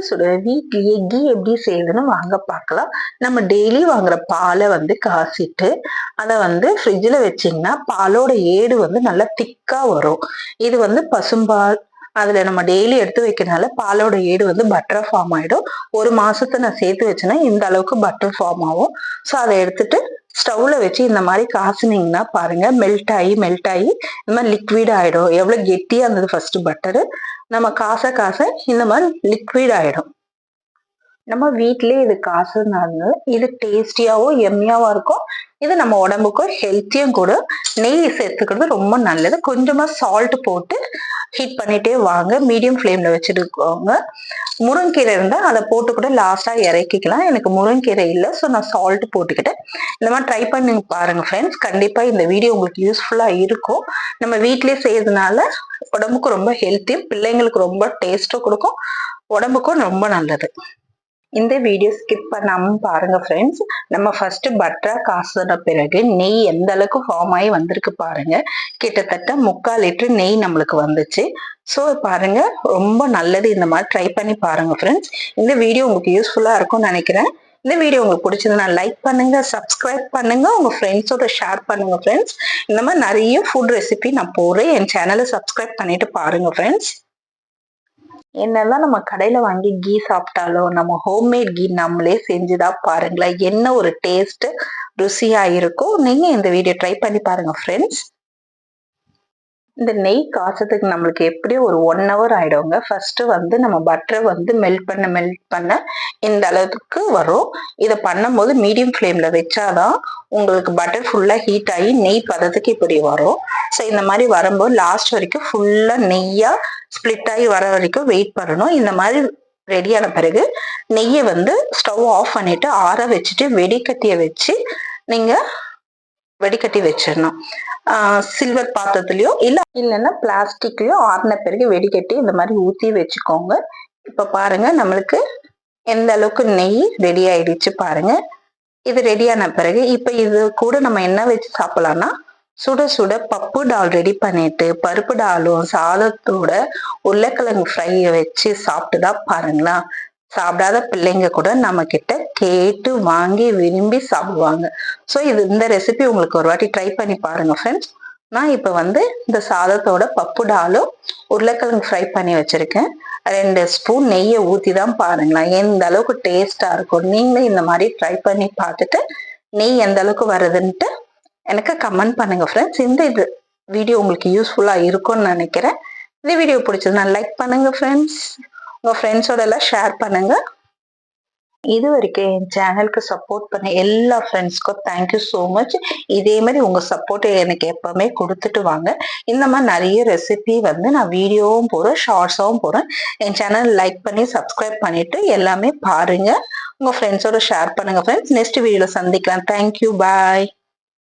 சுட வீட்லயே கீ எப்படி செய்யுதுன்னு வாங்க பார்க்கலாம். நம்ம டெய்லி வாங்குற பாலை காய்ச்சிட்டு அதை ஃப்ரிட்ஜில் வச்சிங்கன்னா பாலோட ஏடு நல்லா திக்கா வரும். இது பசும்பால். அதுல நம்ம டெய்லி எடுத்து வைக்கிறதுனால பாலோட ஏடு பட்டரா ஃபார்ம் ஆயிடும். ஒரு மாசத்தை நான் சேர்த்து வச்சேன்னா இந்த அளவுக்கு பட்டர் ஃபார்ம் ஆகும். ஸோ அதை எடுத்துட்டு ஸ்டவ்ல வச்சு இந்த மாதிரி காசுனீங்கன்னா பாருங்க, மெல்ட் ஆகி இந்த மாதிரி லிக்விட் ஆயிடும். எவ்வளவு கெட்டியா இருந்தது ஃபர்ஸ்ட் பட்டரு, நம்ம காச காச இந்த மாதிரி லிக்விட் ஆயிடும். நம்ம வீட்லயே இது காசுனால இது டேஸ்டியாவும் எம்மியாவும் இருக்கும். இது நம்ம உடம்புக்கும் ஹெல்த்தியும் கூட. நெய் சேர்த்துக்கிறது ரொம்ப நல்லது. கொஞ்சமா சால்ட் போட்டு ஹீட் பண்ணிட்டே வாங்க, மீடியம் ஃப்ளேம்ல வச்சுருக்கோங்க. முருங்கீரை இருந்தா அதை போட்டு கூட லாஸ்டா இறக்கிக்கலாம். எனக்கு முருங்கீரை இல்லை, ஸோ நான் சால்ட் போட்டுக்கிட்டேன். இந்த மாதிரி ட்ரை பண்ணி பாருங்க ஃப்ரெண்ட்ஸ். கண்டிப்பா இந்த வீடியோ உங்களுக்கு யூஸ்ஃபுல்லா இருக்கும். நம்ம வீட்லயே செய்யறதுனால உடம்புக்கு ரொம்ப ஹெல்த்தியும், பிள்ளைங்களுக்கு ரொம்ப டேஸ்டும் கொடுக்கும், உடம்புக்கும் ரொம்ப நல்லது. இந்த வீடியோ ஸ்கிப் பண்ணாம பாருங்க ஃப்ரெண்ட்ஸ். நம்ம ஃபர்ஸ்ட் பட்டரா காசுன பிறகு நெய் எந்த அளவுக்கு ஃபார்ம் ஆகி வந்திருக்கு பாருங்க. கிட்டத்தட்ட 3/4 லிட்டர் நெய் நம்மளுக்கு வந்துச்சு. ஸோ பாருங்க, ரொம்ப நல்லது. இந்த மாதிரி ட்ரை பண்ணி பாருங்க ஃப்ரெண்ட்ஸ். இந்த வீடியோ உங்களுக்கு யூஸ்ஃபுல்லா இருக்கும்னு நினைக்கிறேன். இந்த வீடியோ உங்களுக்கு பிடிச்சதுன்னா லைக் பண்ணுங்க, சப்ஸ்கிரைப் பண்ணுங்க, உங்க ஃப்ரெண்ட்ஸோட ஷேர் பண்ணுங்க ஃப்ரெண்ட்ஸ். இந்த மாதிரி நிறைய ஃபுட் ரெசிபி நான் போடுறேன். என் சேனலை சப்ஸ்கிரைப் பண்ணிட்டு பாருங்க ஃப்ரெண்ட்ஸ். என்னதான் நம்ம கடையில வாங்கி கீ சாப்பிட்டாலும் நம்ம ஹோம்மேட் கீ நம்மளே செஞ்சுதான் பாருங்களேன், என்ன ஒரு டேஸ்ட் ருசியா இருக்கும். நீங்க இந்த வீடியோ ட்ரை பண்ணி பாருங்க ஃப்ரெண்ட்ஸ். இந்த நெய் காய்ச்சதுக்கு நம்மளுக்கு எப்படியும் ஒரு 1 hour ஆயிடுங்க. ஃபர்ஸ்ட் நம்ம பட்டரை மெல்ட் பண்ண இந்த அளவுக்கு வரும். இதை பண்ணும்போது மீடியம் ஃப்ளேம்ல வச்சாதான் உங்களுக்கு பட்டர் ஃபுல்லா ஹீட் ஆகி நெய் பதத்துக்கு இப்படி வரும். ஸோ இந்த மாதிரி வரும்போது லாஸ்ட் வரைக்கும் ஃபுல்லா நெய்யா ஸ்பிளிட் ஆகி வர வரைக்கும் வெயிட் பண்ணணும். இந்த மாதிரி ரெடியான பிறகு நெய்யை ஸ்டவ் ஆஃப் பண்ணிட்டு ஆற வச்சுட்டு வெடிக்கட்டியை வச்சு நீங்க வடிகட்டி வச்சிடணும். சில்வர் பாத்திரத்துலயோ இல்லைன்னா பிளாஸ்டிக்லயோ ஆறின பிறகு வெடிக்கட்டி இந்த மாதிரி ஊத்தி வச்சுக்கோங்க. இப்ப பாருங்க, நம்மளுக்கு எந்த அளவுக்கு நெய் ரெடி ஆயிடுச்சு பாருங்க. இது ரெடியான பிறகு இப்ப இது கூட நம்ம என்ன வச்சு சாப்பிடலாம்னா, சுட சுட பப்பு டால் ரெடி பண்ணிட்டு பருப்பு டாலும் சாதத்தோட உருளைக்கிழங்கு ஃப்ரையை வச்சு சாப்பிட்டுதான் பாருங்களா. சாப்பிடாத பிள்ளைங்க கூட நம்ம கிட்ட கேட்டு வாங்கி விரும்பி சாப்பிடுவாங்க. ஸோ இந்த ரெசிபி உங்களுக்கு ஒரு வாட்டி ட்ரை பண்ணி பாருங்க ஃப்ரெண்ட்ஸ். நான் இப்ப இந்த சாதத்தோட பப்பு டாலும் உருளைக்கிழங்கு ஃப்ரை பண்ணி வச்சிருக்கேன். 2 ஸ்பூன் நெய்யை ஊத்தி தான் பாருங்களா எந்த அளவுக்கு டேஸ்டா இருக்கும். நீங்களும் இந்த மாதிரி ட்ரை பண்ணி பார்த்துட்டு நெய் எந்த அளவுக்கு வருதுன்ட்டு எனக்கு கமெண்ட் பண்ணுங்க ஃப்ரெண்ட்ஸ். இந்த வீடியோ உங்களுக்கு யூஸ்ஃபுல்லா இருக்கும்னு நினைக்கிறேன். இந்த வீடியோ பிடிச்சதுன்னா லைக் பண்ணுங்க ஃப்ரெண்ட்ஸ். உங்க ஃப்ரெண்ட்ஸோட எல்லாம் ஷேர் பண்ணுங்க. இது வரைக்கும் என் சேனலுக்கு சப்போர்ட் பண்ண எல்லா ஃப்ரெண்ட்ஸ்க்கும் தேங்க்யூ ஸோ மச். இதே மாதிரி உங்க சப்போர்ட் எனக்கு எப்பவுமே கொடுத்துட்டு வாங்க. இந்த மாதிரி நிறைய ரெசிபி நான் வீடியோவும் போடுறேன், ஷார்ட்ஸாவும் போடுறேன். என் சேனல் லைக் பண்ணி சப்ஸ்கிரைப் பண்ணிட்டு எல்லாமே பாருங்க. உங்க ஃப்ரெண்ட்ஸோட ஷேர் பண்ணுங்க ஃப்ரெண்ட்ஸ். நெக்ஸ்ட் வீடியோல சந்திக்கலாம். தேங்க்யூ, பாய்.